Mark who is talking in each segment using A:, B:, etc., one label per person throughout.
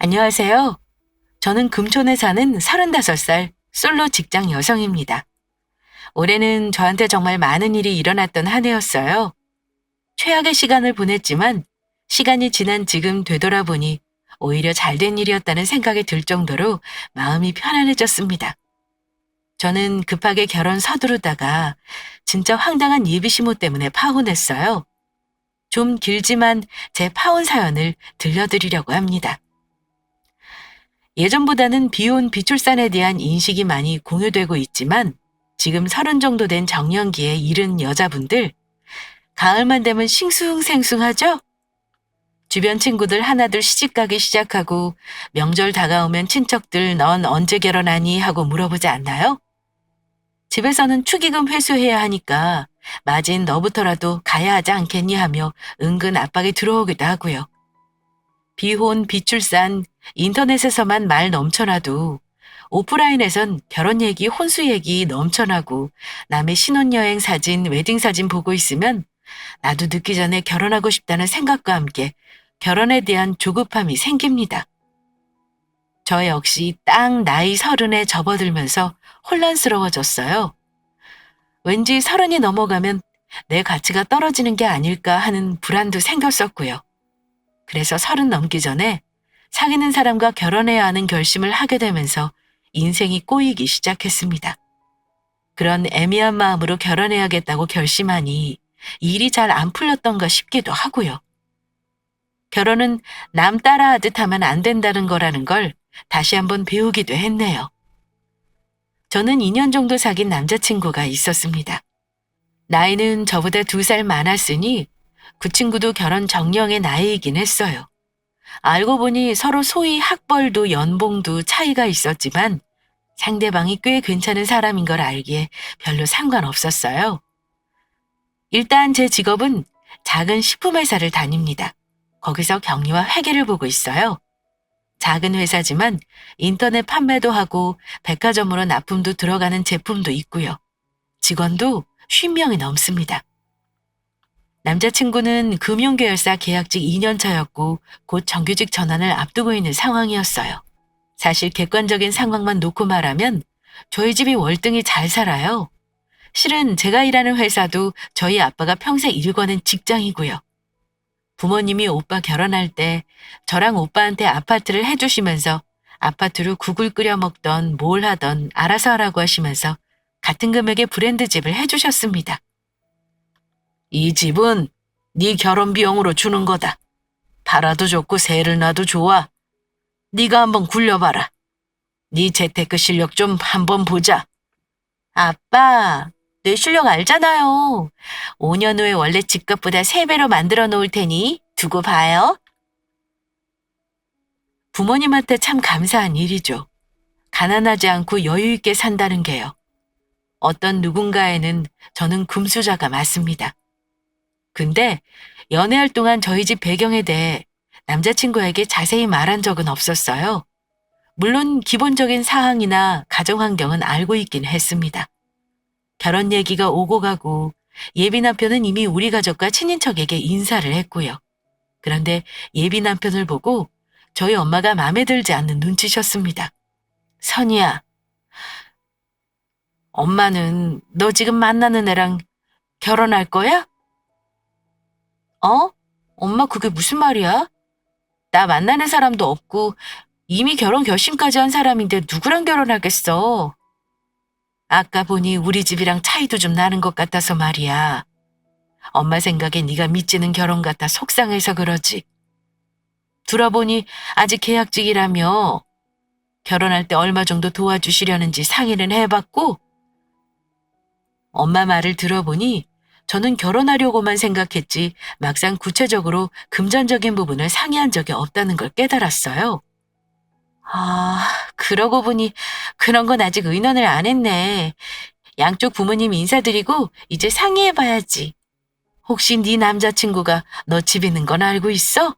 A: 안녕하세요. 저는 금촌에 사는 35살 솔로 직장 여성입니다. 올해는 저한테 정말 많은 일이 일어났던 한 해였어요. 최악의 시간을 보냈지만 시간이 지난 지금 되돌아보니 오히려 잘된 일이었다는 생각이 들 정도로 마음이 편안해졌습니다. 저는 급하게 결혼 서두르다가 진짜 황당한 예비시모 때문에 파혼했어요. 좀 길지만 제 파혼 사연을 들려드리려고 합니다. 예전보다는 비혼 비출산에 대한 인식이 많이 공유되고 있지만 지금 30 정도 된 정년기에 이른 여자분들, 가을만 되면 싱숭생숭하죠? 주변 친구들 하나둘 시집가기 시작하고 명절 다가오면 친척들 넌 언제 결혼하니 하고 물어보지 않나요? 집에서는 축의금 회수해야 하니까 마진 너부터라도 가야 하지 않겠니 하며 은근 압박이 들어오기도 하고요. 비혼, 비출산, 인터넷에서만 말 넘쳐나도 오프라인에선 결혼 얘기, 혼수 얘기 넘쳐나고 남의 신혼여행 사진, 웨딩 사진 보고 있으면 나도 늦기 전에 결혼하고 싶다는 생각과 함께 결혼에 대한 조급함이 생깁니다. 저 역시 딱 나이 30에 접어들면서 혼란스러워졌어요. 왠지 30이 넘어가면 내 가치가 떨어지는 게 아닐까 하는 불안도 생겼었고요. 그래서 30 넘기 전에 사귀는 사람과 결혼해야 하는 결심을 하게 되면서 인생이 꼬이기 시작했습니다. 그런 애매한 마음으로 결혼해야겠다고 결심하니 일이 잘 안 풀렸던가 싶기도 하고요. 결혼은 남 따라하듯 하면 안 된다는 거라는 걸 다시 한번 배우기도 했네요. 저는 2년 정도 사귄 남자친구가 있었습니다. 나이는 저보다 2살 많았으니 그 친구도 결혼 정령의 나이이긴 했어요. 알고 보니 서로 소위 학벌도 연봉도 차이가 있었지만 상대방이 꽤 괜찮은 사람인 걸 알기에 별로 상관없었어요. 일단 제 직업은 작은 식품회사를 다닙니다. 거기서 격리와 회계를 보고 있어요. 작은 회사지만 인터넷 판매도 하고 백화점으로 납품도 들어가는 제품도 있고요. 직원도 50명이 넘습니다. 남자친구는 금융계열사 계약직 2년 차였고 곧 정규직 전환을 앞두고 있는 상황이었어요. 사실 객관적인 상황만 놓고 말하면 저희 집이 월등히 잘 살아요. 실은 제가 일하는 회사도 저희 아빠가 평생 일궈낸 직장이고요. 부모님이 오빠 결혼할 때 저랑 오빠한테 아파트를 해주시면서 아파트로 국을 끓여 먹던 뭘 하던 알아서 하라고 하시면서 같은 금액의 브랜드집을 해주셨습니다. 이 집은 네 결혼 비용으로 주는 거다. 팔아도 좋고 세를 놔도 좋아. 네가 한번 굴려봐라. 네 재테크 실력 좀 한번 보자. 아빠, 내 실력 알잖아요. 5년 후에 원래 집값보다 3배로 만들어 놓을 테니 두고 봐요. 부모님한테 참 감사한 일이죠. 가난하지 않고 여유 있게 산다는 게요. 어떤 누군가에는 저는 금수저가 맞습니다. 근데 연애할 동안 저희 집 배경에 대해 남자친구에게 자세히 말한 적은 없었어요. 물론 기본적인 사항이나 가정 환경은 알고 있긴 했습니다. 결혼 얘기가 오고 가고 예비 남편은 이미 우리 가족과 친인척에게 인사를 했고요. 그런데 예비 남편을 보고 저희 엄마가 마음에 들지 않는 눈치셨습니다. 선이야, 엄마는 너 지금 만나는 애랑 결혼할 거야? 어? 엄마 그게 무슨 말이야? 나 만나는 사람도 없고 이미 결혼 결심까지 한 사람인데 누구랑 결혼하겠어? 아까 보니 우리 집이랑 차이도 좀 나는 것 같아서 말이야. 엄마 생각에 네가 미치는 결혼 같아 속상해서 그러지. 들어보니 아직 계약직이라며 결혼할 때 얼마 정도 도와주시려는지 상의는 해봤고 엄마 말을 들어보니 저는 결혼하려고만 생각했지 막상 구체적으로 금전적인 부분을 상의한 적이 없다는 걸 깨달았어요. 아, 그러고 보니 그런 건 아직 의논을 안 했네. 양쪽 부모님 인사드리고 이제 상의해봐야지. 혹시 네 남자친구가 너 집 있는 건 알고 있어?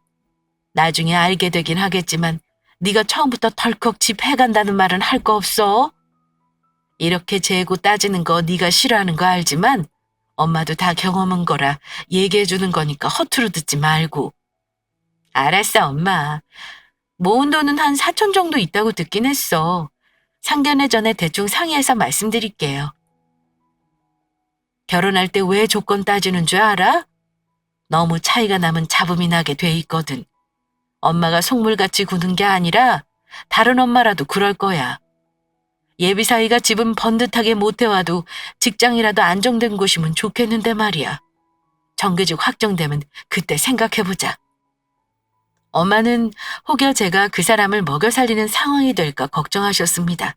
A: 나중에 알게 되긴 하겠지만 네가 처음부터 덜컥 집 해간다는 말은 할 거 없어? 이렇게 재고 따지는 거 네가 싫어하는 거 알지만 엄마도 다 경험한 거라 얘기해 주는 거니까 허투루 듣지 말고. 알았어, 엄마. 모은 돈은 한 4천 정도 있다고 듣긴 했어. 상견례 전에 대충 상의해서 말씀드릴게요. 결혼할 때 왜 조건 따지는 줄 알아? 너무 차이가 나면 잡음이 나게 돼 있거든. 엄마가 속물같이 구는 게 아니라 다른 엄마라도 그럴 거야. 예비 사이가 집은 번듯하게 못해와도 직장이라도 안정된 곳이면 좋겠는데 말이야. 정규직 확정되면 그때 생각해보자. 엄마는 혹여 제가 그 사람을 먹여 살리는 상황이 될까 걱정하셨습니다.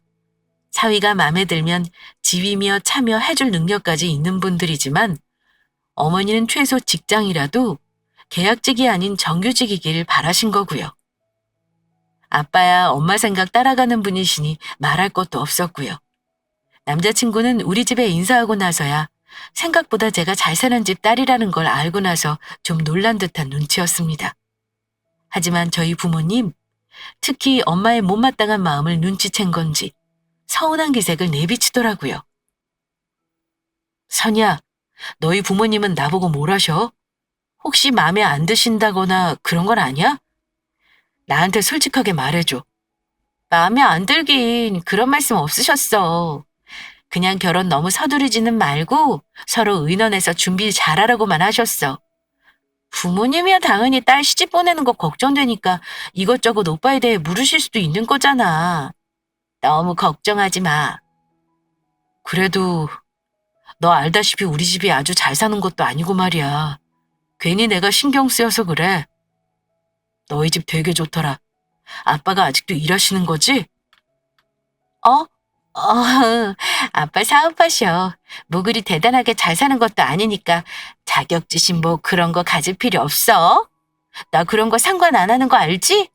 A: 사위가 마음에 들면 지위며 참여해줄 능력까지 있는 분들이지만 어머니는 최소 직장이라도 계약직이 아닌 정규직이길 바라신 거고요. 아빠야 엄마 생각 따라가는 분이시니 말할 것도 없었고요. 남자친구는 우리 집에 인사하고 나서야 생각보다 제가 잘 사는 집 딸이라는 걸 알고 나서 좀 놀란 듯한 눈치였습니다. 하지만 저희 부모님, 특히 엄마의 못마땅한 마음을 눈치챈 건지 서운한 기색을 내비치더라고요. 선이야, 너희 부모님은 나보고 뭘 하셔? 혹시 마음에 안 드신다거나 그런 건 아니야? 나한테 솔직하게 말해줘. 마음에 안 들긴 그런 말씀 없으셨어. 그냥 결혼 너무 서두르지는 말고 서로 의논해서 준비 잘하라고만 하셨어. 부모님이야 당연히 딸 시집 보내는 거 걱정되니까 이것저것 오빠에 대해 물으실 수도 있는 거잖아. 너무 걱정하지 마. 그래도 너 알다시피 우리 집이 아주 잘 사는 것도 아니고 말이야. 괜히 내가 신경 쓰여서 그래. 너희 집 되게 좋더라. 아빠가 아직도 일하시는 거지? 어? 아빠 사업하셔. 뭐 그리 대단하게 잘 사는 것도 아니니까 자격지심 뭐 그런 거 가질 필요 없어. 나 그런 거 상관 안 하는 거 알지?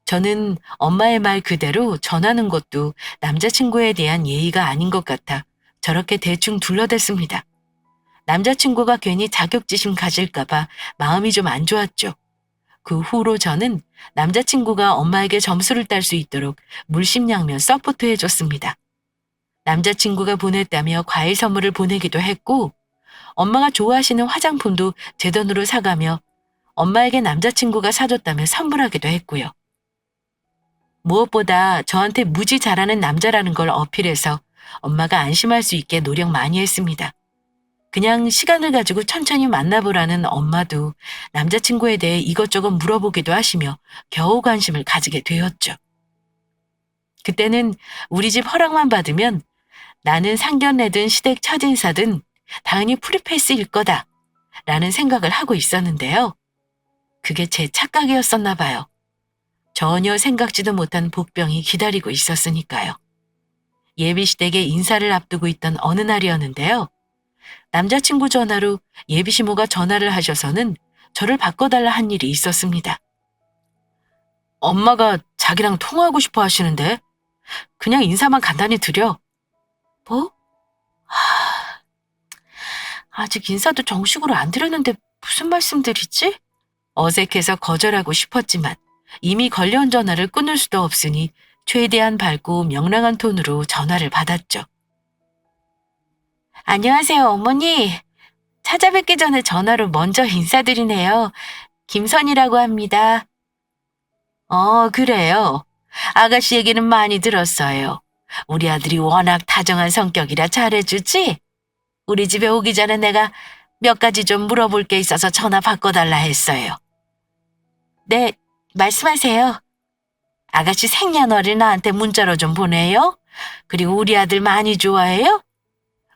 A: 저는 엄마의 말 그대로 전하는 것도 남자친구에 대한 예의가 아닌 것 같아 저렇게 대충 둘러댔습니다. 남자친구가 괜히 자격지심 가질까봐 마음이 좀 안 좋았죠. 그 후로 저는 남자친구가 엄마에게 점수를 딸 수 있도록 물심양면 서포트해줬습니다. 남자친구가 보냈다며 과일 선물을 보내기도 했고 엄마가 좋아하시는 화장품도 제 돈으로 사가며 엄마에게 남자친구가 사줬다며 선물하기도 했고요. 무엇보다 저한테 무지 잘하는 남자라는 걸 어필해서 엄마가 안심할 수 있게 노력 많이 했습니다. 그냥 시간을 가지고 천천히 만나보라는 엄마도 남자친구에 대해 이것저것 물어보기도 하시며 겨우 관심을 가지게 되었죠. 그때는 우리 집 허락만 받으면 나는 상견례든 시댁 첫인사든 당연히 프리패스일 거다 라는 생각을 하고 있었는데요. 그게 제 착각이었었나 봐요. 전혀 생각지도 못한 복병이 기다리고 있었으니까요. 예비시댁에 인사를 앞두고 있던 어느 날이었는데요. 남자친구 전화로 예비시모가 전화를 하셔서는 저를 바꿔달라 한 일이 있었습니다. 엄마가 자기랑 통화하고 싶어 하시는데 그냥 인사만 간단히 드려. 뭐? 아직 인사도 정식으로 안 드렸는데 무슨 말씀드리지? 어색해서 거절하고 싶었지만 이미 걸려온 전화를 끊을 수도 없으니 최대한 밝고 명랑한 톤으로 전화를 받았죠. 안녕하세요, 어머니. 찾아뵙기 전에 전화로 먼저 인사드리네요. 김선이라고 합니다. 그래요. 아가씨 얘기는 많이 들었어요. 우리 아들이 워낙 다정한 성격이라 잘해주지? 우리 집에 오기 전에 내가 몇 가지 좀 물어볼 게 있어서 전화 바꿔달라 했어요. 네, 말씀하세요. 아가씨 생년월일 나한테 문자로 좀 보내요. 그리고 우리 아들 많이 좋아해요?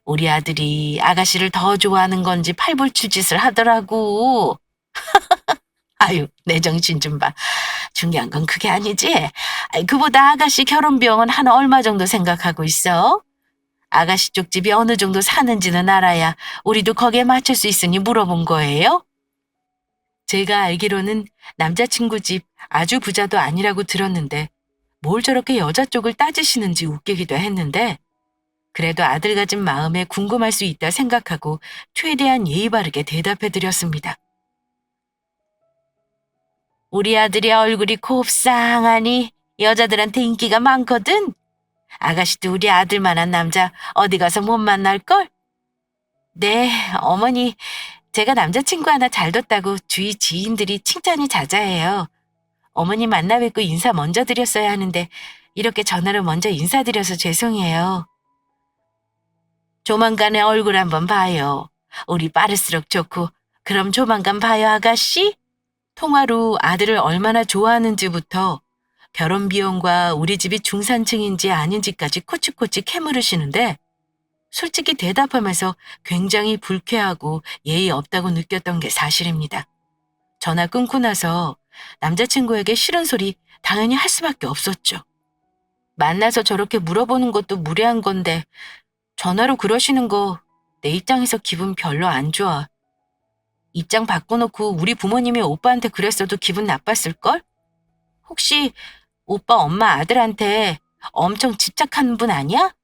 A: 우리 아들이 아가씨를 더 좋아하는 건지 팔불출짓을 하더라고. 아유, 내 정신 좀 봐. 중요한 건 그게 아니지. 그보다 아가씨 결혼 비용은 한 얼마 정도 생각하고 있어? 아가씨 쪽 집이 어느 정도 사는지는 알아야 우리도 거기에 맞출 수 있으니 물어본 거예요? 제가 알기로는 남자친구 집 아주 부자도 아니라고 들었는데 뭘 저렇게 여자 쪽을 따지시는지 웃기기도 했는데 그래도 아들 가진 마음에 궁금할 수 있다 생각하고 최대한 예의 바르게 대답해드렸습니다. 우리 아들이 얼굴이 곱상하니 여자들한테 인기가 많거든. 아가씨도 우리 아들만한 남자 어디 가서 못 만날걸? 네, 어머니. 제가 남자친구 하나 잘 뒀다고 주위 지인들이 칭찬이 자자해요. 어머니 만나 뵙고 인사 먼저 드렸어야 하는데 이렇게 전화로 먼저 인사드려서 죄송해요. 조만간에 얼굴 한번 봐요. 우리 빠를수록 좋고 그럼 조만간 봐요 아가씨? 통화로 아들을 얼마나 좋아하는지부터 결혼 비용과 우리 집이 중산층인지 아닌지까지 코치코치 캐물으시는데 솔직히 대답하면서 굉장히 불쾌하고 예의 없다고 느꼈던 게 사실입니다. 전화 끊고 나서 남자친구에게 싫은 소리 당연히 할 수밖에 없었죠. 만나서 저렇게 물어보는 것도 무례한 건데 전화로 그러시는 거 내 입장에서 기분 별로 안 좋아. 입장 바꿔놓고 우리 부모님이 오빠한테 그랬어도 기분 나빴을걸? 혹시 오빠 엄마 아들한테 엄청 집착하는 분 아니야?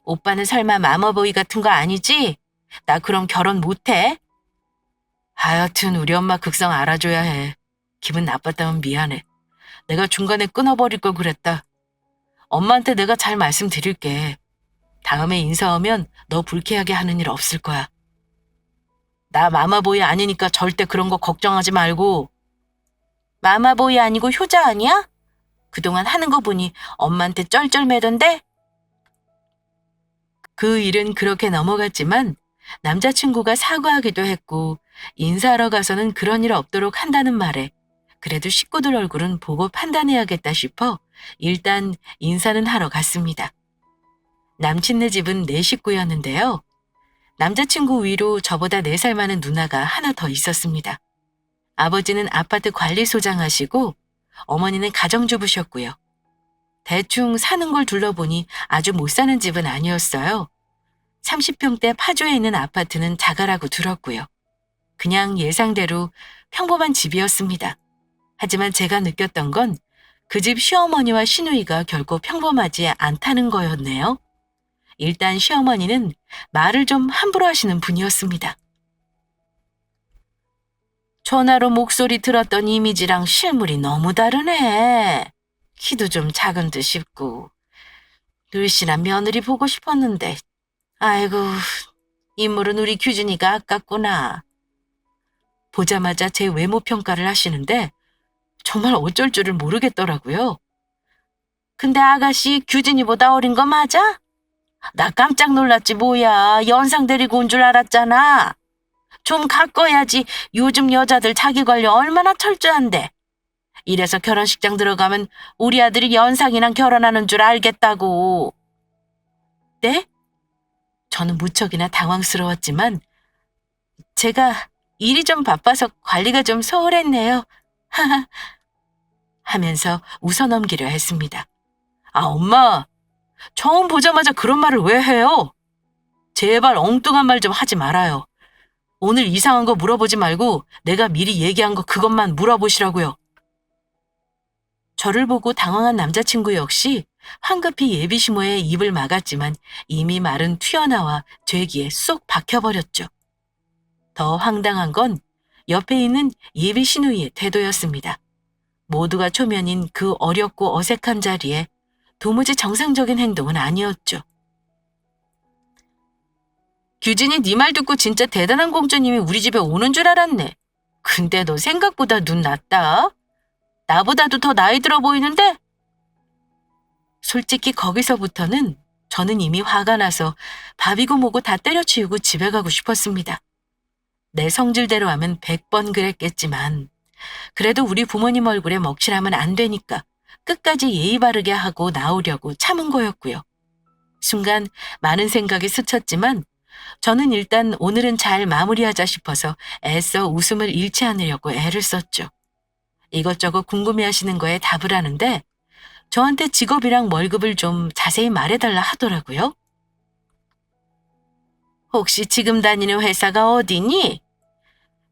A: 오빠는 설마 마마보이 같은 거 아니지? 나 그럼 결혼 못해? 하여튼 우리 엄마 극성 알아줘야 해. 기분 나빴다면 미안해. 내가 중간에 끊어버릴 걸 그랬다. 엄마한테 내가 잘 말씀드릴게. 다음에 인사하면 너 불쾌하게 하는 일 없을 거야. 나 마마보이 아니니까 절대 그런 거 걱정하지 말고. 마마보이 아니고 효자 아니야? 그동안 하는 거 보니 엄마한테 쩔쩔매던데? 그 일은 그렇게 넘어갔지만 남자친구가 사과하기도 했고 인사하러 가서는 그런 일 없도록 한다는 말에 그래도 식구들 얼굴은 보고 판단해야겠다 싶어 일단 인사는 하러 갔습니다. 남친네 집은 4식구였는데요. 남자친구 위로 저보다 4살 많은 누나가 하나 더 있었습니다. 아버지는 아파트 관리소장 하시고 어머니는 가정주부셨고요. 대충 사는 걸 둘러보니 아주 못 사는 집은 아니었어요. 30평대 파주에 있는 아파트는 자가라고 들었고요. 그냥 예상대로 평범한 집이었습니다. 하지만 제가 느꼈던 건 그 집 시어머니와 시누이가 결코 평범하지 않다는 거였네요. 일단 시어머니는 말을 좀 함부로 하시는 분이었습니다. 전화로 목소리 들었던 이미지랑 실물이 너무 다르네. 키도 좀 작은 듯 싶고. 늘씬한 며느리 보고 싶었는데 아이고 인물은 우리 규진이가 아깝구나. 보자마자 제 외모 평가를 하시는데 정말 어쩔 줄을 모르겠더라고요. 근데 아가씨 규진이보다 어린 거 맞아? 나 깜짝 놀랐지 뭐야. 연상 데리고 온 줄 알았잖아. 좀 가꿔야지. 요즘 여자들 자기 관리 얼마나 철저한데. 이래서 결혼식장 들어가면 우리 아들이 연상이랑 결혼하는 줄 알겠다고. 네? 저는 무척이나 당황스러웠지만 제가 일이 좀 바빠서 관리가 좀 소홀했네요. 하하. 하면서 웃어넘기려 했습니다. 아, 엄마. 처음 보자마자 그런 말을 왜 해요? 제발 엉뚱한 말 좀 하지 말아요. 오늘 이상한 거 물어보지 말고 내가 미리 얘기한 거 그것만 물어보시라고요. 저를 보고 당황한 남자친구 역시 황급히 예비시모의 입을 막았지만 이미 말은 튀어나와 되기에 쏙 박혀버렸죠. 더 황당한 건 옆에 있는 예비시누이의 태도였습니다. 모두가 초면인 그 어렵고 어색한 자리에 도무지 정상적인 행동은 아니었죠. 규진이 네 말 듣고 진짜 대단한 공주님이 우리 집에 오는 줄 알았네. 근데 너 생각보다 눈 낮다. 나보다도 더 나이 들어 보이는데? 솔직히 거기서부터는 저는 이미 화가 나서 밥이고 뭐고 다 때려치우고 집에 가고 싶었습니다. 내 성질대로 하면 100번 그랬겠지만 그래도 우리 부모님 얼굴에 먹칠하면 안 되니까 끝까지 예의 바르게 하고 나오려고 참은 거였고요. 순간 많은 생각이 스쳤지만 저는 일단 오늘은 잘 마무리하자 싶어서 애써 웃음을 잃지 않으려고 애를 썼죠. 이것저것 궁금해하시는 거에 답을 하는데 저한테 직업이랑 월급을 좀 자세히 말해달라 하더라고요. 혹시 지금 다니는 회사가 어디니?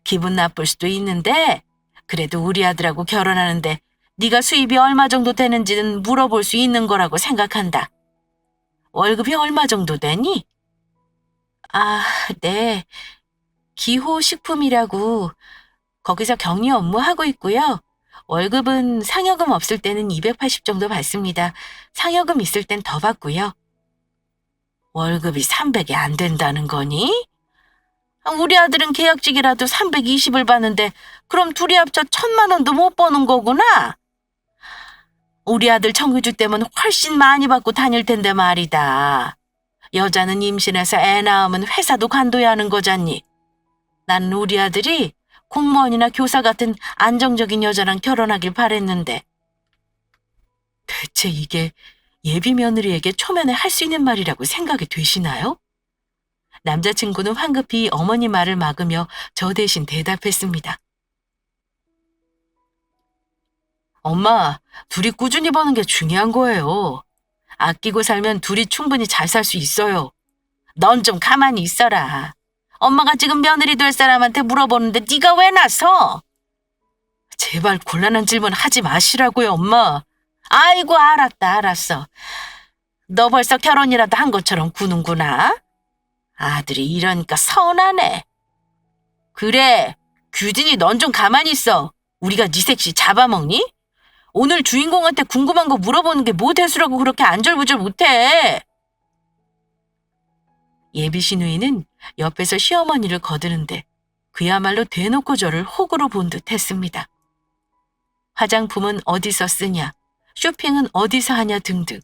A: 기분 나쁠 수도 있는데 그래도 우리 아들하고 결혼하는데 네가 수입이 얼마 정도 되는지는 물어볼 수 있는 거라고 생각한다. 월급이 얼마 정도 되니? 아, 네. 기호식품이라고 거기서 격리 업무하고 있고요. 월급은 상여금 없을 때는 280 정도 받습니다. 상여금 있을 땐 더 받고요. 월급이 300이 안 된다는 거니? 우리 아들은 계약직이라도 320을 받는데 그럼 둘이 합쳐 1,000만 원도 못 버는 거구나. 우리 아들 청규주 때문에 훨씬 많이 받고 다닐 텐데 말이다. 여자는 임신해서 애 낳으면 회사도 관둬야 하는 거잖니. 난 우리 아들이 공무원이나 교사 같은 안정적인 여자랑 결혼하길 바랬는데. 대체 이게 예비 며느리에게 초면에 할 수 있는 말이라고 생각이 되시나요? 남자친구는 황급히 어머니 말을 막으며 저 대신 대답했습니다. 엄마, 둘이 꾸준히 버는 게 중요한 거예요. 아끼고 살면 둘이 충분히 잘 살 수 있어요. 넌 좀 가만히 있어라. 엄마가 지금 며느리 될 사람한테 물어보는데 네가 왜 나서? 제발 곤란한 질문 하지 마시라고요, 엄마. 아이고, 알았어. 너 벌써 결혼이라도 한 것처럼 구는구나. 아들이 이러니까 서운하네. 그래, 규진이 넌 좀 가만히 있어. 우리가 네 색시 잡아먹니? 오늘 주인공한테 궁금한 거 물어보는 게 뭐 대수라고 그렇게 안절부절 못해. 예비 시누이는 옆에서 시어머니를 거드는데 그야말로 대놓고 저를 호구로 본 듯 했습니다. 화장품은 어디서 쓰냐, 쇼핑은 어디서 하냐 등등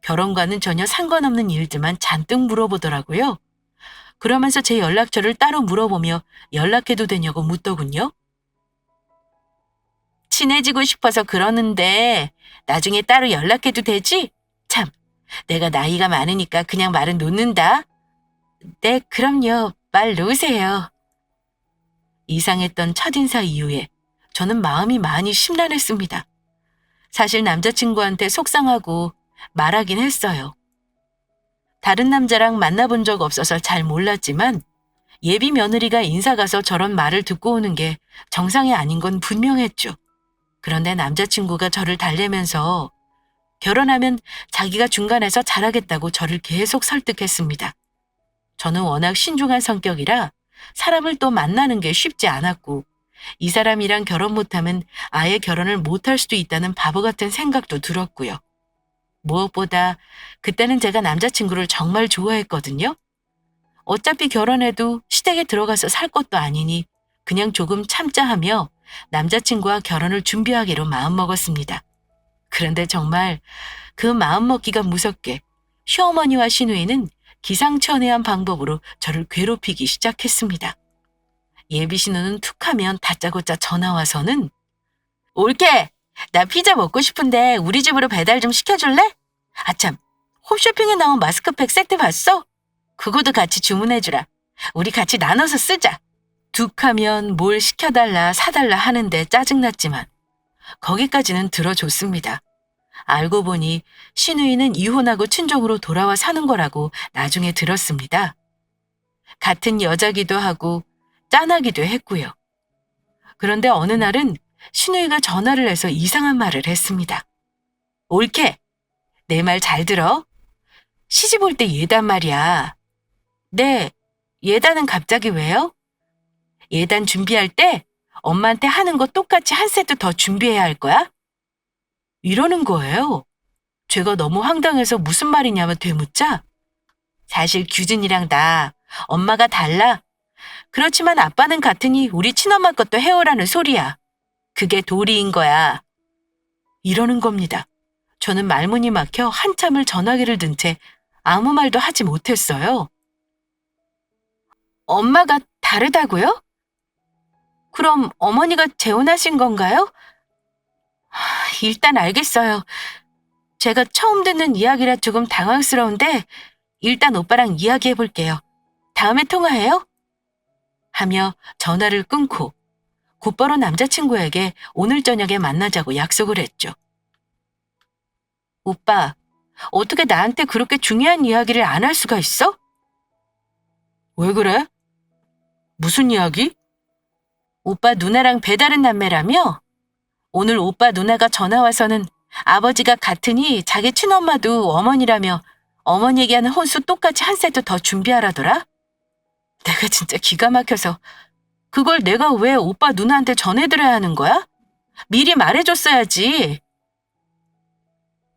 A: 결혼과는 전혀 상관없는 일들만 잔뜩 물어보더라고요. 그러면서 제 연락처를 따로 물어보며 연락해도 되냐고 묻더군요. 친해지고 싶어서 그러는데 나중에 따로 연락해도 되지? 참, 내가 나이가 많으니까 그냥 말은 놓는다. 네, 그럼요. 말 놓으세요. 이상했던 첫인사 이후에 저는 마음이 많이 심란했습니다. 사실 남자친구한테 속상하고 말하긴 했어요. 다른 남자랑 만나본 적 없어서 잘 몰랐지만 예비 며느리가 인사 가서 저런 말을 듣고 오는 게 정상이 아닌 건 분명했죠. 그런데 남자친구가 저를 달래면서 결혼하면 자기가 중간에서 잘하겠다고 저를 계속 설득했습니다. 저는 워낙 신중한 성격이라 사람을 또 만나는 게 쉽지 않았고 이 사람이랑 결혼 못하면 아예 결혼을 못할 수도 있다는 바보 같은 생각도 들었고요. 무엇보다 그때는 제가 남자친구를 정말 좋아했거든요. 어차피 결혼해도 시댁에 들어가서 살 것도 아니니 그냥 조금 참자 하며 남자친구와 결혼을 준비하기로 마음먹었습니다. 그런데 정말 그 마음먹기가 무섭게 시어머니와 시누이는 기상천외한 방법으로 저를 괴롭히기 시작했습니다. 예비 신우는 툭하면 다짜고짜 전화와서는 올게! 나 피자 먹고 싶은데 우리 집으로 배달 좀 시켜줄래? 아참, 홈쇼핑에 나온 마스크팩 세트 봤어? 그거도 같이 주문해주라. 우리 같이 나눠서 쓰자. 툭하면 뭘 시켜달라 사달라 하는데 짜증났지만 거기까지는 들어줬습니다. 알고 보니 시누이는 이혼하고 친정으로 돌아와 사는 거라고 나중에 들었습니다. 같은 여자기도 하고 짠하기도 했고요. 그런데 어느 날은 시누이가 전화를 해서 이상한 말을 했습니다. 옳게, 내 말 잘 들어. 시집 올 때 예단 말이야. 네, 예단은 갑자기 왜요? 예단 준비할 때 엄마한테 하는 거 똑같이 한 세트 더 준비해야 할 거야? 이러는 거예요. 제가 너무 황당해서 무슨 말이냐면 되묻자. 사실 규진이랑 나 엄마가 달라. 그렇지만 아빠는 같으니 우리 친엄마 것도 해오라는 소리야. 그게 도리인 거야. 이러는 겁니다. 저는 말문이 막혀 한참을 전화기를 든 채 아무 말도 하지 못했어요. 엄마가 다르다고요? 그럼 어머니가 재혼하신 건가요? 일단 알겠어요. 제가 처음 듣는 이야기라 조금 당황스러운데 일단 오빠랑 이야기해 볼게요. 다음에 통화해요? 하며 전화를 끊고 곧바로 남자친구에게 오늘 저녁에 만나자고 약속을 했죠. 오빠, 어떻게 나한테 그렇게 중요한 이야기를 안 할 수가 있어? 왜 그래? 무슨 이야기? 오빠 누나랑 배다른 남매라며? 오늘 오빠 누나가 전화와서는 아버지가 같으니 자기 친엄마도 어머니라며 어머니 얘기하는 혼수 똑같이 한 세트 더 준비하라더라? 내가 진짜 기가 막혀서 그걸 내가 왜 오빠 누나한테 전해드려야 하는 거야? 미리 말해줬어야지.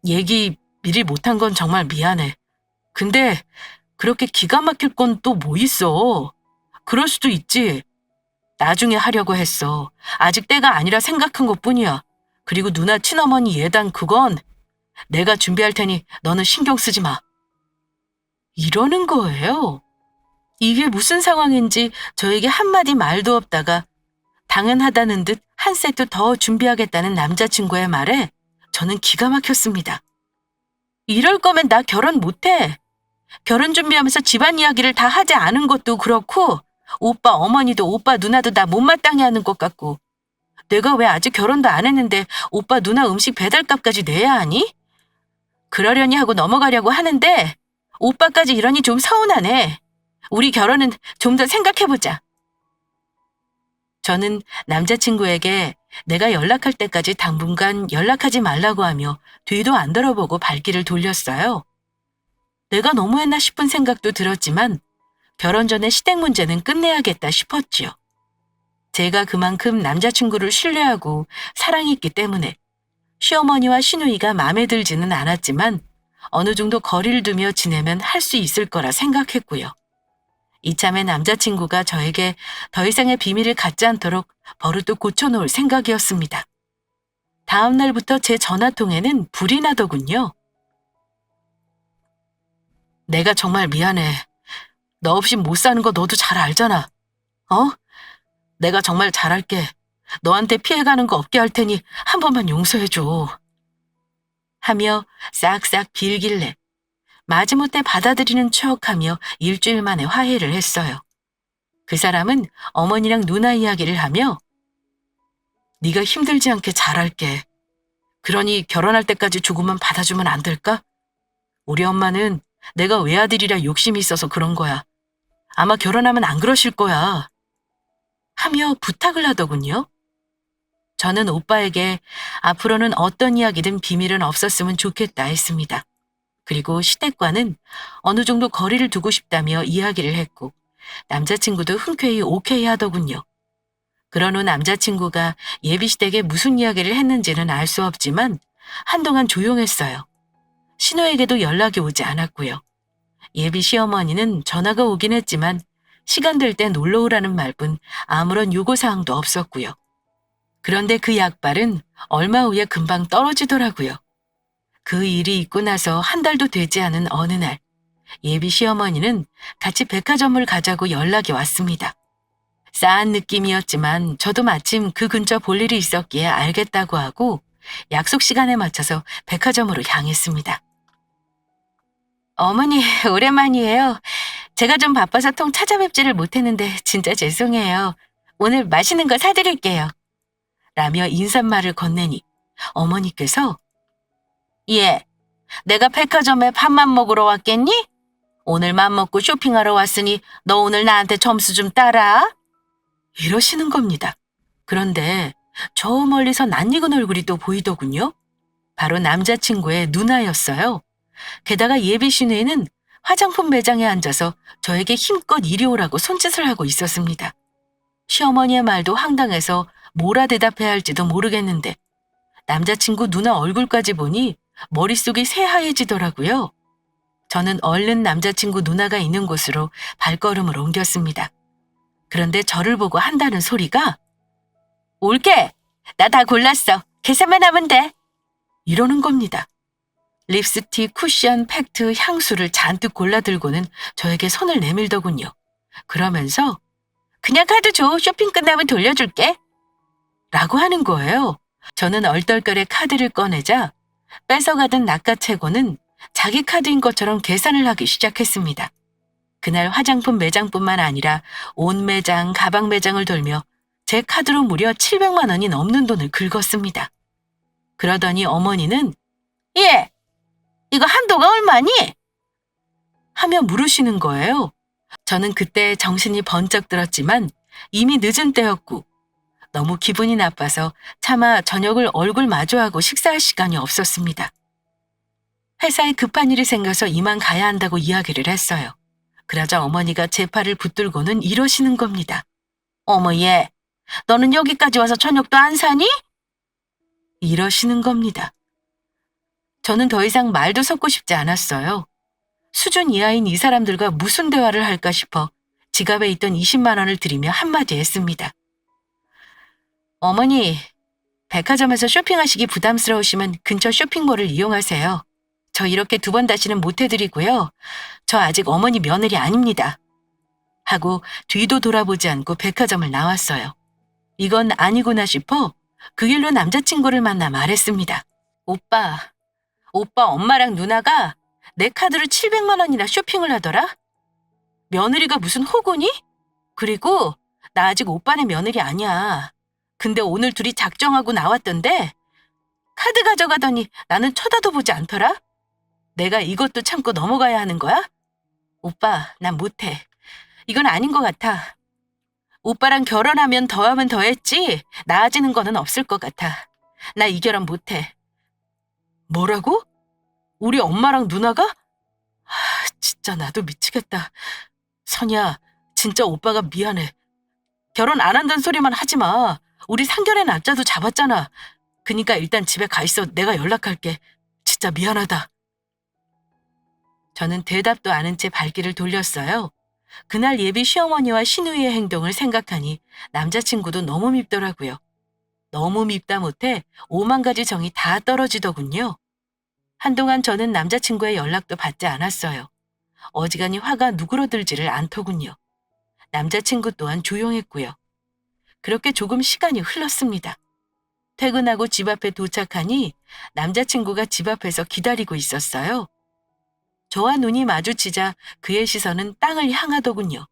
A: 얘기 미리 못한 건 정말 미안해. 근데 그렇게 기가 막힐 건 또 뭐 있어? 그럴 수도 있지. 나중에 하려고 했어. 아직 때가 아니라 생각한 것뿐이야. 그리고 누나 친어머니 예단 그건 내가 준비할 테니 너는 신경 쓰지 마. 이러는 거예요. 이게 무슨 상황인지 저에게 한마디 말도 없다가 당연하다는 듯 한 세트 더 준비하겠다는 남자친구의 말에 저는 기가 막혔습니다. 이럴 거면 나 결혼 못해. 결혼 준비하면서 집안 이야기를 다 하지 않은 것도 그렇고 오빠 어머니도 오빠 누나도 나 못마땅해 하는 것 같고 내가 왜 아직 결혼도 안 했는데 오빠 누나 음식 배달값까지 내야 하니? 그러려니 하고 넘어가려고 하는데 오빠까지 이러니 좀 서운하네. 우리 결혼은 좀 더 생각해보자. 저는 남자친구에게 내가 연락할 때까지 당분간 연락하지 말라고 하며 뒤도 안 돌아보고 발길을 돌렸어요. 내가 너무했나 싶은 생각도 들었지만 결혼 전에 시댁 문제는 끝내야겠다 싶었지요. 제가 그만큼 남자친구를 신뢰하고 사랑했기 때문에 시어머니와 시누이가 마음에 들지는 않았지만 어느 정도 거리를 두며 지내면 할 수 있을 거라 생각했고요. 이참에 남자친구가 저에게 더 이상의 비밀을 갖지 않도록 버릇도 고쳐놓을 생각이었습니다. 다음 날부터 제 전화통에는 불이 나더군요. 내가 정말 미안해. 너 없이 못 사는 거 너도 잘 알잖아. 어? 내가 정말 잘할게. 너한테 피해가는 거 없게 할 테니 한 번만 용서해줘. 하며 싹싹 빌길래 마지못해 받아들이는 척하며 일주일 만에 화해를 했어요. 그 사람은 어머니랑 누나 이야기를 하며 네가 힘들지 않게 잘할게. 그러니 결혼할 때까지 조금만 받아주면 안 될까? 우리 엄마는 내가 외아들이라 욕심이 있어서 그런 거야. 아마 결혼하면 안 그러실 거야. 하며 부탁을 하더군요. 저는 오빠에게 앞으로는 어떤 이야기든 비밀은 없었으면 좋겠다 했습니다. 그리고 시댁과는 어느 정도 거리를 두고 싶다며 이야기를 했고 남자친구도 흔쾌히 오케이 하더군요. 그런 후 남자친구가 예비 시댁에 무슨 이야기를 했는지는 알 수 없지만 한동안 조용했어요. 신우에게도 연락이 오지 않았고요. 예비 시어머니는 전화가 오긴 했지만 시간 될 때 놀러 오라는 말뿐 아무런 요구사항도 없었고요. 그런데 그 약발은 얼마 후에 금방 떨어지더라고요. 그 일이 있고 나서 한 달도 되지 않은 어느 날 예비 시어머니는 같이 백화점을 가자고 연락이 왔습니다. 싸한 느낌이었지만 저도 마침 그 근처 볼 일이 있었기에 알겠다고 하고 약속 시간에 맞춰서 백화점으로 향했습니다. 어머니, 오랜만이에요. 제가 좀 바빠서 통 찾아뵙지를 못했는데 진짜 죄송해요. 오늘 맛있는 거 사드릴게요. 라며 인사말을 건네니 어머니께서 예, 내가 백화점에 밥만 먹으러 왔겠니? 오늘 맘먹고 쇼핑하러 왔으니 너 오늘 나한테 점수 좀 따라. 이러시는 겁니다. 그런데 저 멀리서 낯익은 얼굴이 또 보이더군요. 바로 남자친구의 누나였어요. 게다가 예비 시누이는 화장품 매장에 앉아서 저에게 힘껏 이리 오라고 손짓을 하고 있었습니다. 시어머니의 말도 황당해서 뭐라 대답해야 할지도 모르겠는데 남자친구 누나 얼굴까지 보니 머릿속이 새하얘지더라고요. 저는 얼른 남자친구 누나가 있는 곳으로 발걸음을 옮겼습니다. 그런데 저를 보고 한다는 소리가 올게! 나 다 골랐어. 계산만 하면 돼. 이러는 겁니다. 립스틱, 쿠션, 팩트, 향수를 잔뜩 골라 들고는 저에게 손을 내밀더군요. 그러면서 그냥 카드 줘. 쇼핑 끝나면 돌려줄게. 라고 하는 거예요. 저는 얼떨결에 카드를 꺼내자 뺏어가던 낚아채고는 자기 카드인 것처럼 계산을 하기 시작했습니다. 그날 화장품 매장뿐만 아니라 옷 매장, 가방 매장을 돌며 제 카드로 무려 700만 원이 넘는 돈을 긁었습니다. 그러더니 어머니는 예, 이거 한도가 얼마니? 하며 물으시는 거예요. 저는 그때 정신이 번쩍 들었지만 이미 늦은 때였고 너무 기분이 나빠서 차마 저녁을 얼굴 마주하고 식사할 시간이 없었습니다. 회사에 급한 일이 생겨서 이만 가야 한다고 이야기를 했어요. 그러자 어머니가 제 팔을 붙들고는 이러시는 겁니다. 어머 얘, 너는 여기까지 와서 저녁도 안 사니? 이러시는 겁니다. 저는 더 이상 말도 섞고 싶지 않았어요. 수준 이하인 이 사람들과 무슨 대화를 할까 싶어 지갑에 있던 20만 원을 들이며 한마디 했습니다. 어머니, 백화점에서 쇼핑하시기 부담스러우시면 근처 쇼핑몰을 이용하세요. 저 이렇게 2번 다시는 못 해드리고요. 저 아직 어머니 며느리 아닙니다. 하고 뒤도 돌아보지 않고 백화점을 나왔어요. 이건 아니구나 싶어 그 길로 남자친구를 만나 말했습니다. 오빠 엄마랑 누나가 내 카드로 700만 원이나 쇼핑을 하더라? 며느리가 무슨 호구니? 그리고 나 아직 오빠네 며느리 아니야. 근데 오늘 둘이 작정하고 나왔던데 카드 가져가더니 나는 쳐다도 보지 않더라? 내가 이것도 참고 넘어가야 하는 거야? 오빠, 난 못해. 이건 아닌 것 같아. 오빠랑 결혼하면 더하면 더했지 나아지는 거는 없을 것 같아. 나 이 결혼 못해. 뭐라고? 우리 엄마랑 누나가? 진짜 나도 미치겠다. 선이야, 진짜 오빠가 미안해. 결혼 안 한다는 소리만 하지 마. 우리 상견례 날짜도 잡았잖아. 그니까 일단 집에 가 있어. 내가 연락할게. 진짜 미안하다. 저는 대답도 안 한 채 발길을 돌렸어요. 그날 예비 시어머니와 시누이의 행동을 생각하니 남자친구도 너무 밉더라고요. 너무 밉다 못해 5만 가지 정이 다 떨어지더군요. 한동안 저는 남자친구의 연락도 받지 않았어요. 어지간히 화가 누그러들지를 않더군요. 남자친구 또한 조용했고요. 그렇게 조금 시간이 흘렀습니다. 퇴근하고 집 앞에 도착하니 남자친구가 집 앞에서 기다리고 있었어요. 저와 눈이 마주치자 그의 시선은 땅을 향하더군요.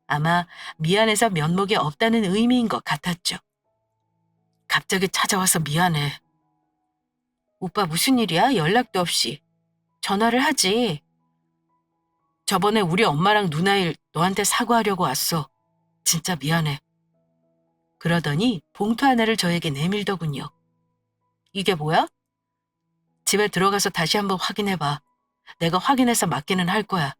A: 아마 미안해서 면목이 없다는 의미인 것 같았죠. 갑자기 찾아와서 미안해. 오빠 무슨 일이야? 연락도 없이. 전화를 하지. 저번에 우리 엄마랑 누나 일 너한테 사과하려고 왔어. 진짜 미안해. 그러더니 봉투 하나를 저에게 내밀더군요. 이게 뭐야? 집에 들어가서 다시 한번 확인해봐. 내가 확인해서 맞기는 할 거야.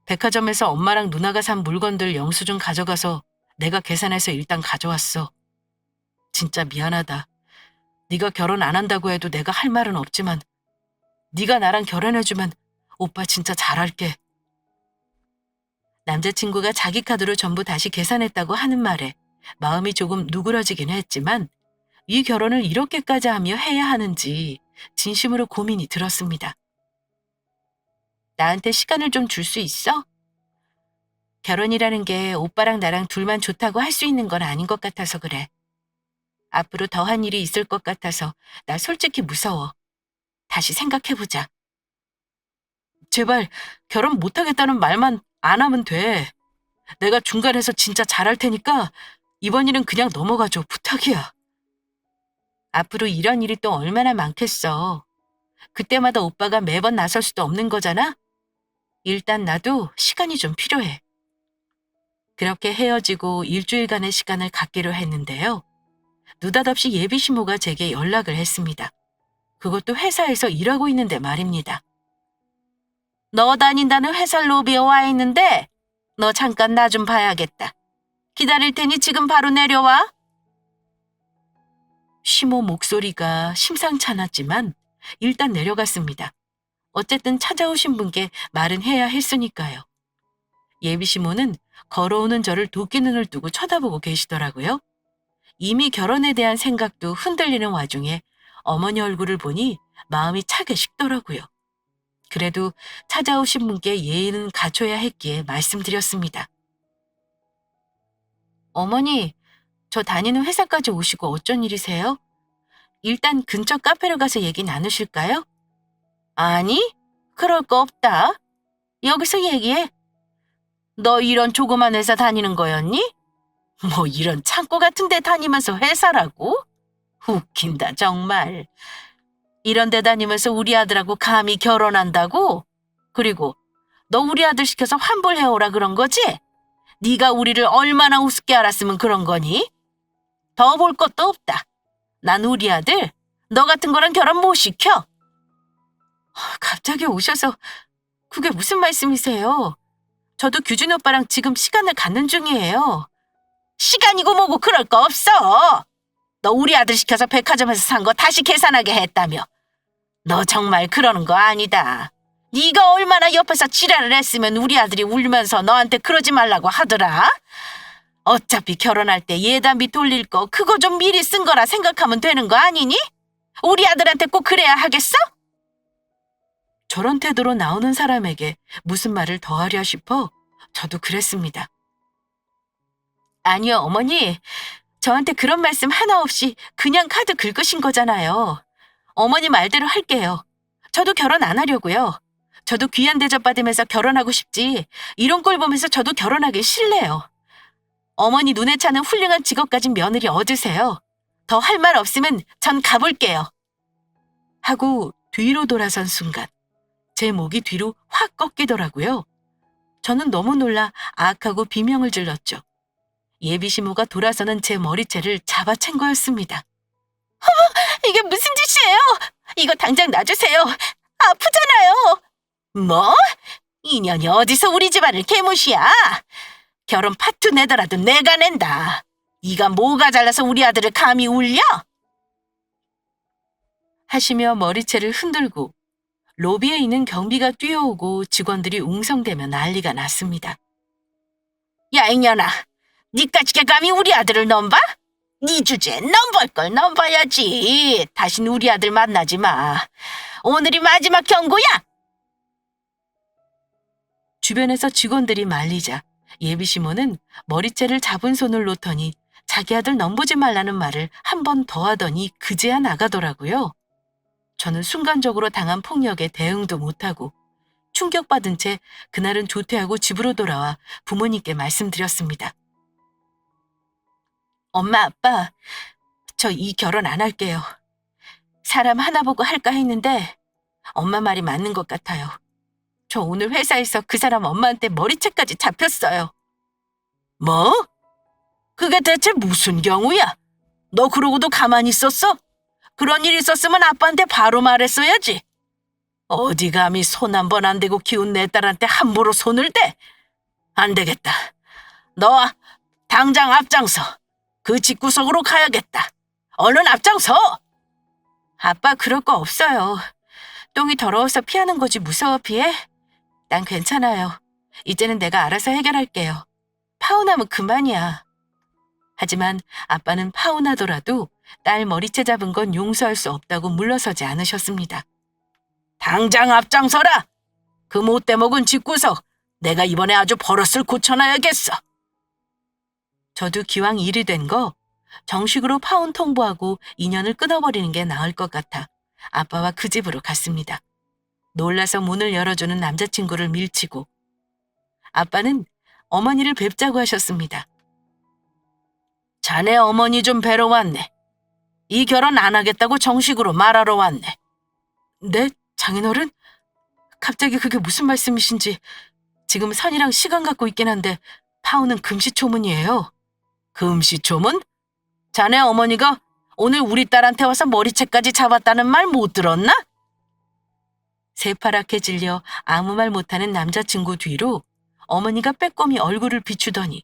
A: 백화점에서 엄마랑 누나가 산 물건들 영수증 가져가서 내가 계산해서 일단 가져왔어. 진짜 미안하다. 네가 결혼 안 한다고 해도 내가 할 말은 없지만 네가 나랑 결혼해주면 오빠 진짜 잘할게. 남자친구가 자기 카드로 전부 다시 계산했다고 하는 말에 마음이 조금 누그러지긴 했지만 이 결혼을 이렇게까지 하며 해야 하는지 진심으로 고민이 들었습니다. 나한테 시간을 좀 줄 수 있어? 결혼이라는 게 오빠랑 나랑 둘만 좋다고 할 수 있는 건 아닌 것 같아서 그래. 앞으로 더한 일이 있을 것 같아서 나 솔직히 무서워. 다시 생각해보자. 제발 결혼 못하겠다는 말만 안 하면 돼. 내가 중간에서 진짜 잘할 테니까 이번 일은 그냥 넘어가줘. 부탁이야. 앞으로 이런 일이 또 얼마나 많겠어. 그때마다 오빠가 매번 나설 수도 없는 거잖아? 일단 나도 시간이 좀 필요해. 그렇게 헤어지고 일주일간의 시간을 갖기로 했는데요. 느닷없이 예비시모가 제게 연락을 했습니다. 그것도 회사에서 일하고 있는데 말입니다. 너 다닌다는 회사 로비에 와 있는데 너 잠깐 나 좀 봐야겠다. 기다릴 테니 지금 바로 내려와. 시모 목소리가 심상찮았지만 일단 내려갔습니다. 어쨌든 찾아오신 분께 말은 해야 했으니까요. 예비시모는 걸어오는 저를 도끼 눈을 뜨고 쳐다보고 계시더라고요. 이미 결혼에 대한 생각도 흔들리는 와중에 어머니 얼굴을 보니 마음이 차게 식더라고요. 그래도 찾아오신 분께 예의는 갖춰야 했기에 말씀드렸습니다. 어머니, 저 다니는 회사까지 오시고 어쩐 일이세요? 일단 근처 카페로 가서 얘기 나누실까요? 아니, 그럴 거 없다. 여기서 얘기해. 너 이런 조그만 회사 다니는 거였니? 뭐 이런 창고 같은 데 다니면서 회사라고? 웃긴다 정말. 이런 데 다니면서 우리 아들하고 감히 결혼한다고? 그리고 너 우리 아들 시켜서 환불해오라 그런 거지? 네가 우리를 얼마나 우습게 알았으면 그런 거니? 더 볼 것도 없다. 난 우리 아들 너 같은 거랑 결혼 못 시켜. 갑자기 오셔서 그게 무슨 말씀이세요? 저도 규준 오빠랑 지금 시간을 갖는 중이에요. 시간이고 뭐고 그럴 거 없어. 너 우리 아들 시켜서 백화점에서 산 거 다시 계산하게 했다며. 너 정말 그러는 거 아니다. 네가 얼마나 옆에서 지랄을 했으면 우리 아들이 울면서 너한테 그러지 말라고 하더라. 어차피 결혼할 때 예단비 돌릴 거 그거 좀 미리 쓴 거라 생각하면 되는 거 아니니? 우리 아들한테 꼭 그래야 하겠어? 저런 태도로 나오는 사람에게 무슨 말을 더 하려 싶어 저도 그랬습니다. 아니요, 어머니. 저한테 그런 말씀 하나 없이 그냥 카드 긁으신 거잖아요. 어머니 말대로 할게요. 저도 결혼 안 하려고요. 저도 귀한 대접 받으면서 결혼하고 싶지. 이런 꼴 보면서 저도 결혼하기 싫네요. 어머니 눈에 차는 훌륭한 직업 가진 며느리 얻으세요. 더 할 말 없으면 전 가볼게요. 하고 뒤로 돌아선 순간 제 목이 뒤로 확 꺾이더라고요. 저는 너무 놀라 아악하고 비명을 질렀죠. 예비시모가 돌아서는 제 머리채를 잡아챈 거였습니다. 이게 무슨 짓이에요? 이거 당장 놔주세요. 아프잖아요. 뭐? 인연이 어디서 우리 집안을 개무시야? 결혼 파투 내더라도 내가 낸다. 네가 뭐가 잘나서 우리 아들을 감히 울려? 하시며 머리채를 흔들고 로비에 있는 경비가 뛰어오고 직원들이 웅성대며 난리가 났습니다. 야, 이년아. 니까지게 감히 우리 아들을 넘봐? 네 주제에 넘볼 걸 넘봐야지. 다신 우리 아들 만나지 마. 오늘이 마지막 경고야. 주변에서 직원들이 말리자 예비시모는 머리채를 잡은 손을 놓더니 자기 아들 넘보지 말라는 말을 한 번 더 하더니 그제야 나가더라고요. 저는 순간적으로 당한 폭력에 대응도 못하고 충격받은 채 그날은 조퇴하고 집으로 돌아와 부모님께 말씀드렸습니다. 엄마, 아빠, 저 이 결혼 안 할게요. 사람 하나 보고 할까 했는데 엄마 말이 맞는 것 같아요. 저 오늘 회사에서 그 사람 엄마한테 머리채까지 잡혔어요. 뭐? 그게 대체 무슨 경우야? 너 그러고도 가만히 있었어? 그런 일 있었으면 아빠한테 바로 말했어야지. 어디 감히 손 한 번 안 대고 키운 내 딸한테 함부로 손을 대? 안 되겠다. 너 당장 앞장서. 그 집구석으로 가야겠다. 얼른 앞장서. 아빠 그럴 거 없어요. 똥이 더러워서 피하는 거지 무서워 피해? 난 괜찮아요. 이제는 내가 알아서 해결할게요. 파혼하면 그만이야. 하지만 아빠는 파혼하더라도 딸 머리채 잡은 건 용서할 수 없다고 물러서지 않으셨습니다. 당장 앞장서라. 그 못돼 먹은 집구석 내가 이번에 아주 버릇을 고쳐놔야겠어. 저도 기왕 일이 된 거 정식으로 파혼 통보하고 인연을 끊어버리는 게 나을 것 같아 아빠와 그 집으로 갔습니다. 놀라서 문을 열어주는 남자친구를 밀치고 아빠는 어머니를 뵙자고 하셨습니다. 자네 어머니 좀 뵈러 왔네. 이 결혼 안 하겠다고 정식으로 말하러 왔네. 네? 장인어른? 갑자기 그게 무슨 말씀이신지. 지금 선이랑 시간 갖고 있긴 한데 파혼은 금시초문이에요. 금시초문? 자네 어머니가 오늘 우리 딸한테 와서 머리채까지 잡았다는 말 못 들었나? 새파랗게 질려 아무 말 못하는 남자친구 뒤로 어머니가 빼꼼히 얼굴을 비추더니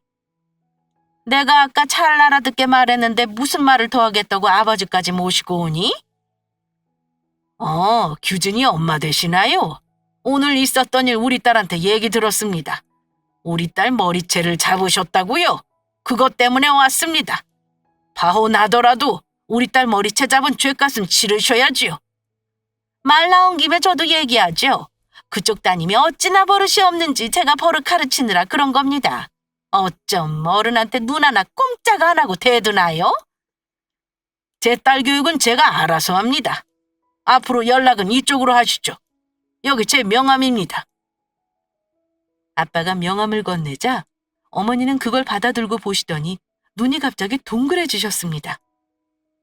A: 내가 아까 잘 알아듣게 말했는데 무슨 말을 더 하겠다고 아버지까지 모시고 오니? 규진이 엄마 되시나요? 오늘 있었던 일 우리 딸한테 얘기 들었습니다. 우리 딸 머리채를 잡으셨다고요? 그것 때문에 왔습니다. 파혼하더라도 우리 딸 머리채 잡은 죄값은 치르셔야지요. 말 나온 김에 저도 얘기하죠. 그쪽 따님이 어찌나 버릇이 없는지 제가 버릇 가르치느라 그런 겁니다. 어쩜 어른한테 눈 하나 꼼짝 안 하고 대드나요? 제 딸 교육은 제가 알아서 합니다. 앞으로 연락은 이쪽으로 하시죠. 여기 제 명함입니다. 아빠가 명함을 건네자 어머니는 그걸 받아들고 보시더니 눈이 갑자기 동그래지셨습니다.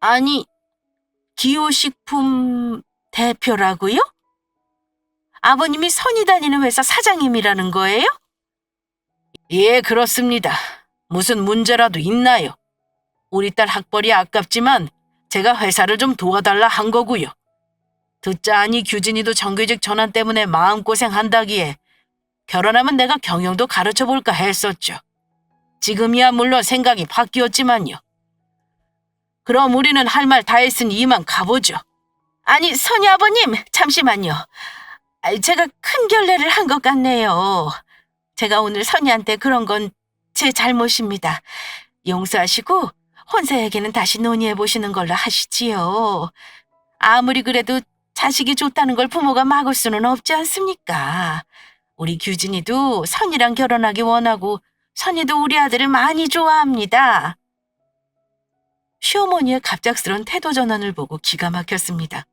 A: 아니, 기호식품 대표라고요? 아버님이 선이 다니는 회사 사장님이라는 거예요? 예, 그렇습니다. 무슨 문제라도 있나요? 우리 딸 학벌이 아깝지만 제가 회사를 좀 도와달라 한 거고요. 듣자 하니 규진이도 정규직 전환 때문에 마음고생한다기에 결혼하면 내가 경영도 가르쳐볼까 했었죠. 지금이야 물론 생각이 바뀌었지만요. 그럼 우리는 할 말 다 했으니 이만 가보죠. 아니, 선희 아버님, 잠시만요. 제가 큰 결례를 한 것 같네요. 제가 오늘 선이한테 그런 건 제 잘못입니다. 용서하시고 혼사 얘기는 다시 논의해 보시는 걸로 하시지요. 아무리 그래도 자식이 좋다는 걸 부모가 막을 수는 없지 않습니까? 우리 규진이도 선이랑 결혼하기 원하고 선이도 우리 아들을 많이 좋아합니다. 시어머니의 갑작스런 태도 전환을 보고 기가 막혔습니다.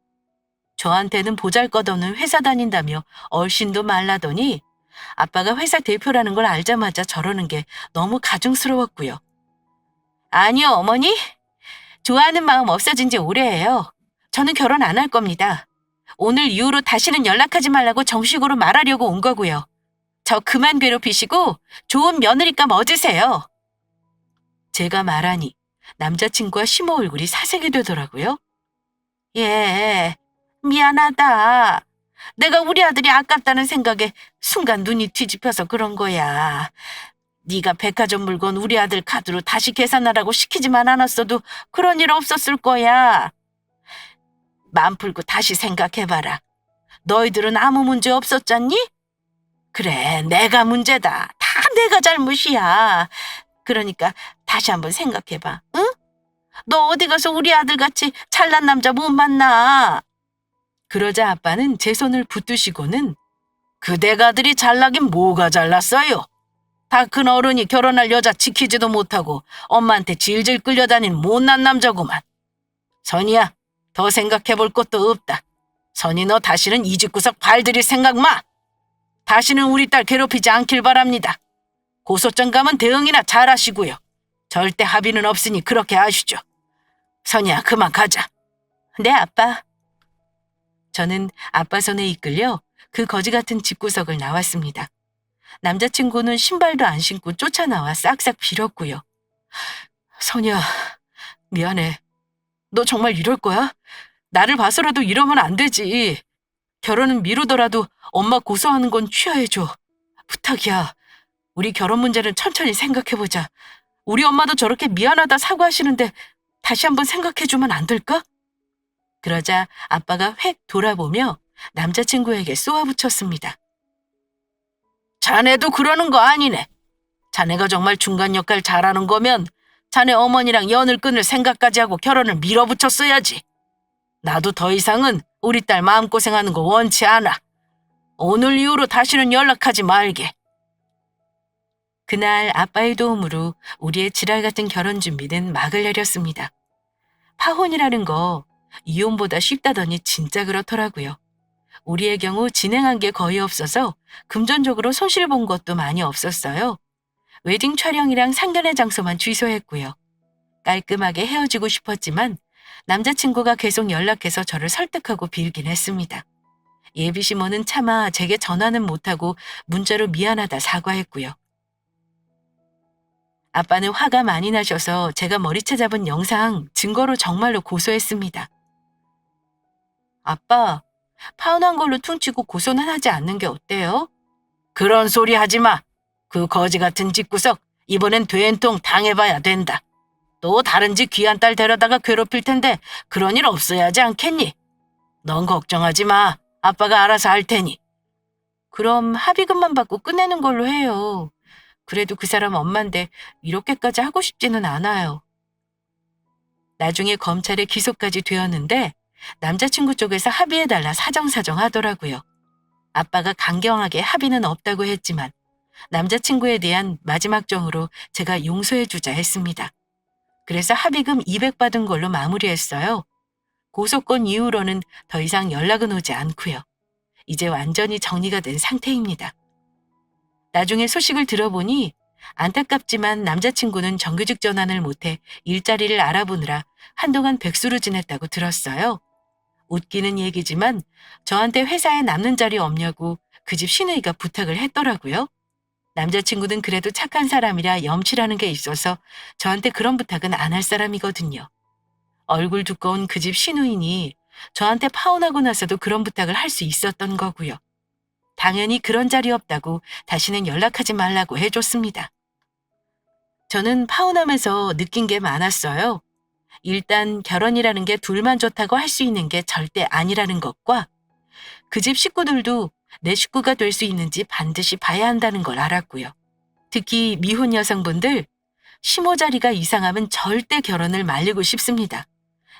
A: 저한테는 보잘것없는 회사 다닌다며 얼씬도 말라더니 아빠가 회사 대표라는 걸 알자마자 저러는 게 너무 가증스러웠고요. 아니요, 어머니. 좋아하는 마음 없어진 지 오래예요. 저는 결혼 안 할 겁니다. 오늘 이후로 다시는 연락하지 말라고 정식으로 말하려고 온 거고요. 저 그만 괴롭히시고 좋은 며느리감 얻으세요. 제가 말하니 남자친구와 시모 얼굴이 사색이 되더라고요. 예, 미안하다. 내가 우리 아들이 아깝다는 생각에 순간 눈이 뒤집혀서 그런 거야. 네가 백화점 물건 우리 아들 카드로 다시 계산하라고 시키지만 않았어도 그런 일 없었을 거야. 마음 풀고 다시 생각해봐라. 너희들은 아무 문제 없었잖니? 그래, 내가 문제다. 다 내가 잘못이야. 그러니까 다시 한번 생각해봐, 응? 너 어디 가서 우리 아들같이 잘난 남자 못 만나. 그러자 아빠는 제 손을 붙드시고는 그대 아들이 잘나긴 뭐가 잘났어요. 다 큰 어른이 결혼할 여자 지키지도 못하고 엄마한테 질질 끌려다닌 못난 남자구만. 선이야, 더 생각해볼 것도 없다. 선이 너 다시는 이 집구석 발들일 생각 마. 다시는 우리 딸 괴롭히지 않길 바랍니다. 고소장 가면 대응이나 잘하시고요. 절대 합의는 없으니 그렇게 아시죠. 선이야, 그만 가자. 네, 아빠. 저는 아빠 손에 이끌려 그 거지 같은 집구석을 나왔습니다. 남자친구는 신발도 안 신고 쫓아나와 싹싹 빌었고요. 선이야, 미안해. 너 정말 이럴 거야? 나를 봐서라도 이러면 안 되지. 결혼은 미루더라도 엄마 고소하는 건 취하해줘. 부탁이야. 우리 결혼 문제는 천천히 생각해보자. 우리 엄마도 저렇게 미안하다 사과하시는데 다시 한번 생각해주면 안 될까? 그러자 아빠가 획 돌아보며 남자친구에게 쏘아붙였습니다. 자네도 그러는 거 아니네. 자네가 정말 중간 역할 잘하는 거면 자네 어머니랑 연을 끊을 생각까지 하고 결혼을 밀어붙였어야지. 나도 더 이상은 우리 딸 마음고생하는 거 원치 않아. 오늘 이후로 다시는 연락하지 말게. 그날 아빠의 도움으로 우리의 지랄 같은 결혼 준비는 막을 내렸습니다. 파혼이라는 거 이혼보다 쉽다더니 진짜 그렇더라고요. 우리의 경우 진행한 게 거의 없어서 금전적으로 손실 본 것도 많이 없었어요. 웨딩 촬영이랑 상견례 장소만 취소했고요. 깔끔하게 헤어지고 싶었지만 남자친구가 계속 연락해서 저를 설득하고 빌긴 했습니다. 예비 시모는 차마 제게 전화는 못하고 문자로 미안하다 사과했고요. 아빠는 화가 많이 나셔서 제가 머리채 잡은 영상 증거로 정말로 고소했습니다. 아빠, 파혼한 걸로 퉁치고 고소는 하지 않는 게 어때요? 그런 소리 하지 마. 그 거지 같은 집구석 이번엔 된통 당해봐야 된다. 또 다른 집 귀한 딸 데려다가 괴롭힐 텐데 그런 일 없어야 하지 않겠니? 넌 걱정하지 마. 아빠가 알아서 할 테니. 그럼 합의금만 받고 끝내는 걸로 해요. 그래도 그 사람 엄마인데 이렇게까지 하고 싶지는 않아요. 나중에 검찰에 기소까지 되었는데 남자친구 쪽에서 합의해달라 사정사정 하더라고요. 아빠가 강경하게 합의는 없다고 했지만 남자친구에 대한 마지막 정으로 제가 용서해주자 했습니다. 그래서 합의금 200 받은 걸로 마무리했어요. 고소건 이후로는 더 이상 연락은 오지 않고요. 이제 완전히 정리가 된 상태입니다. 나중에 소식을 들어보니 안타깝지만 남자친구는 정규직 전환을 못해 일자리를 알아보느라 한동안 백수로 지냈다고 들었어요. 웃기는 얘기지만 저한테 회사에 남는 자리 없냐고 그 집 시누이가 부탁을 했더라고요. 남자친구는 그래도 착한 사람이라 염치라는 게 있어서 저한테 그런 부탁은 안 할 사람이거든요. 얼굴 두꺼운 그 집 시누이니 저한테 파혼하고 나서도 그런 부탁을 할 수 있었던 거고요. 당연히 그런 자리 없다고 다시는 연락하지 말라고 해줬습니다. 저는 파혼하면서 느낀 게 많았어요. 일단 결혼이라는 게 둘만 좋다고 할 수 있는 게 절대 아니라는 것과 그 집 식구들도 내 식구가 될 수 있는지 반드시 봐야 한다는 걸 알았고요. 특히 미혼 여성분들, 시모 자리가 이상하면 절대 결혼을 말리고 싶습니다.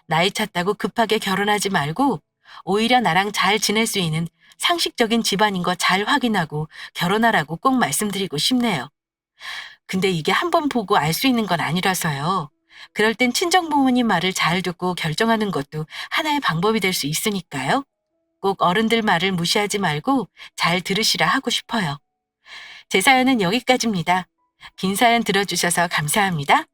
A: 나이 찼다고 급하게 결혼하지 말고 오히려 나랑 잘 지낼 수 있는 상식적인 집안인 거 잘 확인하고 결혼하라고 꼭 말씀드리고 싶네요. 근데 이게 한 번 보고 알 수 있는 건 아니라서요. 그럴 땐 친정 부모님 말을 잘 듣고 결정하는 것도 하나의 방법이 될 수 있으니까요. 꼭 어른들 말을 무시하지 말고 잘 들으시라 하고 싶어요. 제 사연은 여기까지입니다. 긴 사연 들어주셔서 감사합니다.